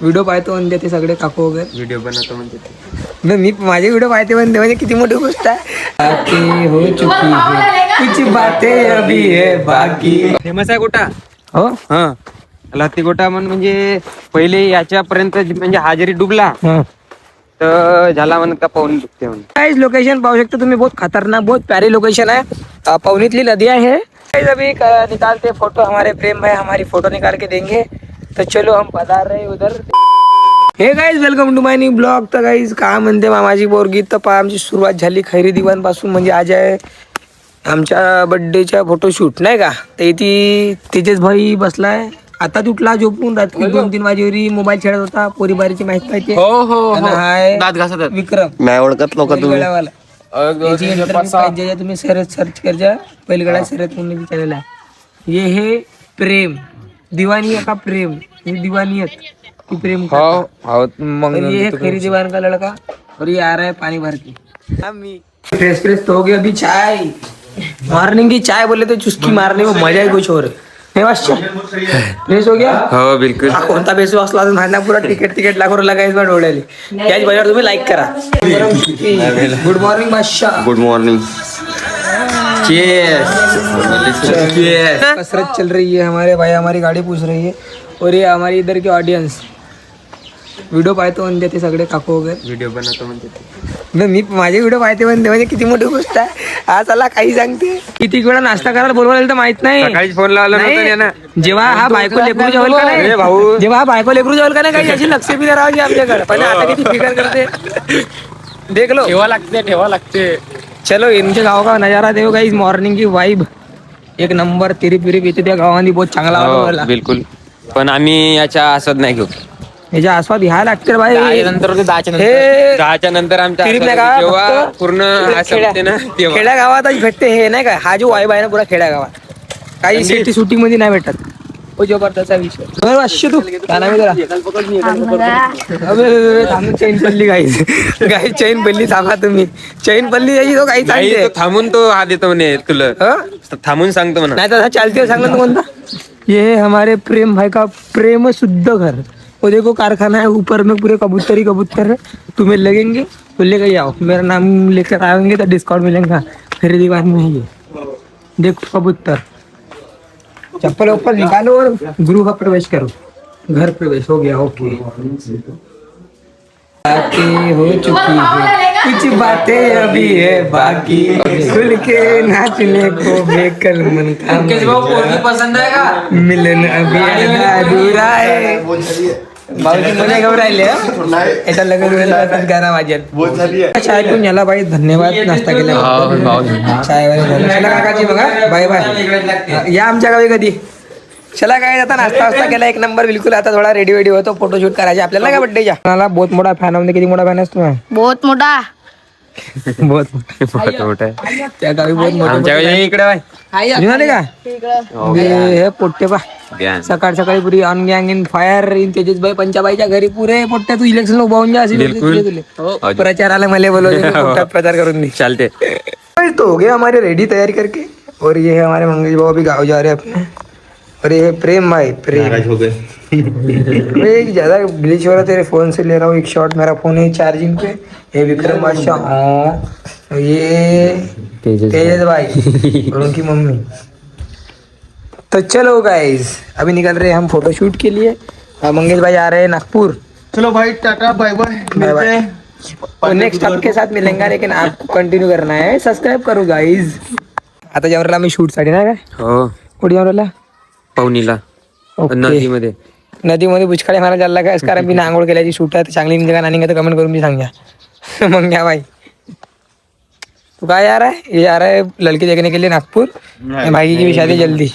Video पाहतो म्हणते ते सगळे काकू वगैरे व्हिडिओ बनवतो म्हणते ते. मी माझे व्हिडिओ पाहते म्हणते म्हणजे किती मोठी गोष्ट आहे. बाकी हो चुकी है कुछ बातें अभी है बाकी. फेमस आहे गोटा. हो हा लाती गोटा म्हणजे पहिले याच्यापर्यंत म्हणजे हा जरी डुबला तर झाला म्हणत का पाऊन दुखते म्हणून. गाइस लोकेशन पाहू शकता तुम्ही, बहुत खतरनाक बहुत प्यारी लोकेशन है. पवनीतली नदियाँ है. गाइस अभी निकालते फोटो, हमारे प्रेम भाई हमारी फोटो निकाल के देंगे. तो चलो हम पधार रहे उधर. हे guys welcome to my new blog. तर गाइस काय म्हणते मामाची पोरगी, तर पहा आमची सुरुवात झाली खैरी दिवाण पासून. म्हणजे आज आहे आमच्या बर्थडेचा फोटोशूट नाही का. तर इथे तेजस भाई बसलाय. आता तुटला झोपून रात्री 2-3 वाजेवरी मोबाईल खेळत होता. पोरी बारीची माहित पाहिजे. हो हाय दात घासत विक्रम नाही ओळखत लोक तुम्ही. तुम्ही सर्च करजा पहिलगडा शर्यत म्हणून चॅनल आहे. ये है प्रेम दीवानी का प्रेम, ये दीवानियत की प्रेम का. मग और ये है खैरी दीवान का लड़का और ये आ रहा है पानी भर के. फ्रेश तो हो गया. अभी चाय, मॉर्निंग की चाय बोले तो चुस्की मारने में मजा ही कुछ और है. फ्रेश हो गया. हो बिलकुल. कोणता बेसू असला तर माझा पुरा तिकीट लाखोर लगायच बा डोळ्याले. त्याच बजावर तुम्ही लाईक करा. गुड मॉर्निंग बादशाह. Good morning. कसरत चल रही है हमारे भाई, हमारी गाड़ी पूछ रही है. और ये हमारी इधर की ऑडियन्स व्हिडिओ पाहतो म्हणते ते सगळे काकू वगैरे. व्हिडिओ बनवतो म्हणते ते. मी माझे व्हिडिओ पाहते म्हणते म्हणजे किती मोठी गोष्ट आहे. आज चला काही सांगते किती वेळा नाश्ता करायला बोलवायला तर माहित नाही. सकाळीच फोन लावला नव्हता ना. जेव्हा हा बायको लेकरू जेवल का नाही भाऊ, जेव्हा हा बायको लेकरू जेवल का नाही काही अशी लक्ष बी राहायची आमच्याकडे. पण आता किती फिकर करते देख लो. ठेवा लागते. चलो इनके गाव का नजारा देखो गाइस. मॉर्निंग की वाइब एक नंबर. तिरीप येते त्या गावांनी बहुत चांगला वाटला. बिलकुल. पण आम्ही याचा आस्वाद नाही घेऊ. याचा आस्वाद घ्यायला लागते रे भाई. नंतर हे दहाच्या नंतर आमच्या तिरीप नाही का जेव्हा फक्त पूर्ण संपते ना तेव्हा. खेड्या गावातच भेटते हे नाही का. हा जो वाईब आहे ना पुरा खेड्या गावात. काही सिटी शूटिंग मध्ये नाही भेटत. हो जबरदस्त विषय. बरं वाशे तू काय नाव आहे तुला. अबे थांबून चैन पल्ली गाईस. गाईस चैन पल्ली थांबा तुम्ही. चैन पल्ली याची तो काही नाही, चालते तो थांबून तो हा देतो म्हणे तुला. थांबून सांगतो म्हणा. नहीं तो चलते सांगलं कोणता. ये है हमारे प्रेम भाई का प्रेम शुद्ध घर. वो देखो कारखाना है ऊपर में, पूरे कबूतर ही कबूतर है. तुम्हें लगेंगे तो लेकर आओ. मेरा नाम लेकर आएंगे तो डिस्काउंट मिलेगा. खैरी दीवान में ही है. देखो कबूतर. चप्पल ऊपर निकालो और गृह का प्रवेश करो. घर प्रवेश हो गया. ओके बातें हो चुकी है कुछ बातें अभी है बाकी. खुल के नाचने को बेकल मन का पसंद आहे का. मिलन अभी अधूरा है. भाऊजी मजा घेऊन राहिले याचा लग्न गाणं वाजेल. चाय पिऊन याला बाई धन्यवाद नाश्ता केला. चाय वगैरे चला काकाची बघा. Bye bye. या आमच्या गावी कधी. चला काय आता नाश्ता वास्ता केला एक नंबर बिलकुल. आता थोडा रेडी वेडी होतो. फोटोशूट करायचे आपल्याला काय बड्डेच्या. मला बहुत मोठा फॅन आहे. किती मोठा फॅन आहेस तू. बहुत मोठा. बहुत मोठा आहे. त्या गावी बहुत मोठा. आमच्या इकडे बाय निघाले का हे पोट्टे पा. सकाळ सकाळी पुरी ऑन गँग इन फायर इन तेजसबाई पंचाबाईच्या घरी पुरे पोट्ट्या. तू इलेक्शन उभावून जा असे प्रचाराला मला बोलवले प्रचार करून दे. चालते. तो हो गया हमारे रेडी तैयारी करके. और ये है हमारे मंगेश बाबा भी गाँव जा रहे हैं अपने. और ये है प्रेम भाई. प्रेम हो गए. एक ज्यादा ग्लिच हो रहा तेरे फोन से ले रहा हूँ एक शॉट. मेरा फोन है चार्जिंग पे. ये विक्रम बादशाह. ये तेजस भाई और उनकी मम्मी. तो चलो गाइस अभी निकल रहे हैं हम फोटो शूट के लिए. मंगेश भाई आ रहे हैं नागपुर. चलो भाई टाटा बाय बाय. तो नेक्स्ट आपके साथ मिलेंगे लेकिन आपको कंटिन्यू करना है. सब्सक्राइब करो गाइस. आता जेवढ्याला मी शूट साठी नाही काय. हो कुठे जेवढ्याला पवनीला नदीमध्ये. नदीमध्ये बुचकाळे मला चालला काय कारण मी आंघोळ केल्याची शूट आहे. चांगली निघा नाही तर कमेंट करून मी सांगा. मग घ्या भाई. तू काय यार है. ये आ रहा है लड़की देखने के लिए नागपुर. भाई की भी शादी जल्दी.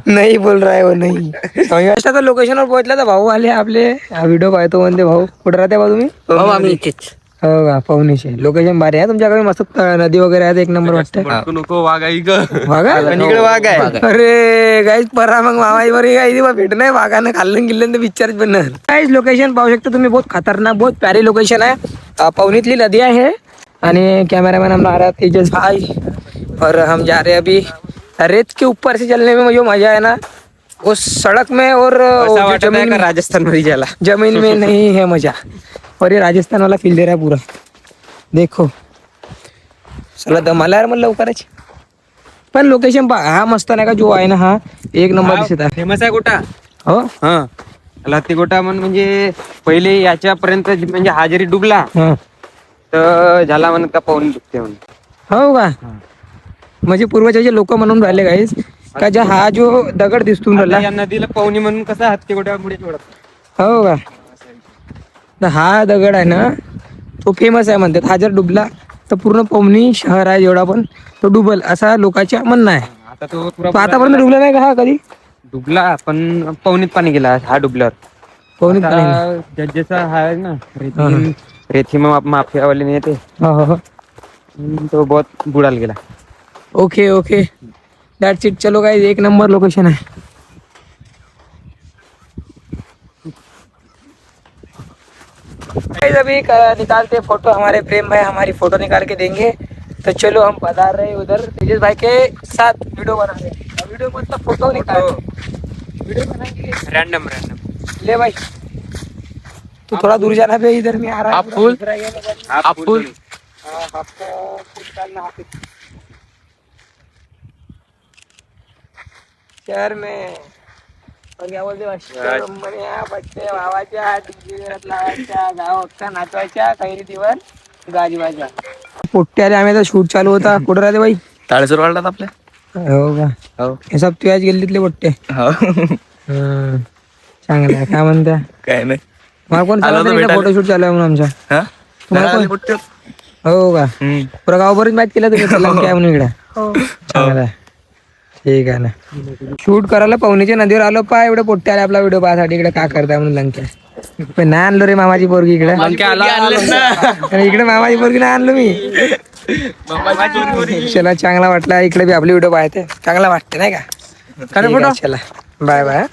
नहीं बोल रहा है वो नहीं. अशा तर लोकेशनवर पोहोचला तर भाऊ आले आपले. हा व्हिडिओ पाहतो म्हणते भाऊ. कुठे राहते भाऊ तुम्ही. भाऊ आम्ही इथेच. हो का पवनीचे लोकेशन भारी आहे तुमच्याकडे. मस्त नदी वगैरे आहे एक नंबर वाटतं. नको वाघ आहे इकडे वाघ आहे. अरे गाईज परा मग मामाई बरी गाई भेट नाही. वाघानं खाल्लं गेलं तर पिक्चर बनणार. गाईज लोकेशन पाहू शकता तुम्ही. बहुत खतरनाक बहुत प्यारी लोकेशन आहे. पवनीतली नदी आहे. आणि कॅमेरामॅन हम आ रहा है तेजस भाई. और हम जा रहे हैं अभी रेत के ऊपर से चलने में जो मजा है ना वो सड़क में और असं वो वाटत आहे जमीन का राजस्थान मध्ये ज्याला जमीन में नहीं है मजा. और ये राजस्थान वाला फील दे रहा है पूरा. देखो चला दम आला यार मला लवकरच. पण लोकेशन हा मस्त नाही का जो आहे ना हा एक नंबर दिसत आहे. फेमस आहे गोटा. हो हा लाती गोटा म्हणजे पहिले याच्यापर्यंत म्हणजे हा जरी डुबला हा. तर झाला म्हणत का पाऊन दुखते म्हणून. हो का म्हणजे पूर्वजाचे लोक म्हणून राहिले गाईस का ज्या हा जो दगड दिसतून आता राहिला. या नदीला पाहुणी म्हणून कसा हत्ती गोट्यामुळे ओळखतात. हो का तर हा दगड आहे ना तो फेमस आहे म्हणतात. हा जर डुबला तर पूर्ण पवनी शहर आहे जेवढा पण तो डुबल असा लोकांच्या म्हणणं आहे. आता तो तो आतापर्यंत डुबला नाही का हा कधी. डुबला पण पवनीत पाणी गेला हा डुबल्यावर. पवनीत पाणी नाही. जसा हा आहे ना रेती माफियावाले नाही येते हो हो हो. तो बहुत बुडाला गेला. Okay okay that's it. चलो गाइस एक नंबर लोकेशन है. गाइस अभी निकालते फोटो. हमारे प्रेम भाई हमारी फोटो निकाल के देंगे. तो चलो हम पधार रहे उधर तेजस भाई के साथ वीडियो बना रहे. वीडियो मतलब फोटो निकाल वीडियो बनाएंगे रैंडम ले भाई. तू थोड़ा दूर जाना भाई. इधर में आ रहा है. आप फुल शहर में और क्या बोलते बच्चे भावाच्या लावायच्या गाव अख्खा नाचवायच्या कैरी दिवस गाजवायच्या. पोट्याले आम्ही आता शूट चालू होता. कुठं राहते बाई. ताळेसर वाढलात आपल्या. हो का हो हे सब तू आज गेल्लीतले पोट्टे. हो चांगलं आहे. काय म्हणत्या काय नाही. मला कोण आलो होतो भेटायला. फोटोशूट चालू आहे म्हणून आमचा. हा तुम्हाला नाही कोण- आले बुट्टे. हो का पुरा गावभरच मॅच केला तुम्ही. काय म्हणून इकडे चांगलं आहे. ठीक आहे ना. शूट करायला पवनीच्या नदीवर आलो पा. एवढे पोट्टे आले आपला व्हिडिओ पाहण्यासाठी. इकडे काय करताय म्हणून लंक्या. पण नाही आणलो रे मामाची पोरगी इकडे. आणि इकडे मामाची पोरगी नाही आणलो मी. चला चांगला वाटला. इकडे बी आपली व्हिडिओ पाहते चांगला वाटते नाही का. खरं फोटो. चला बाय बाय.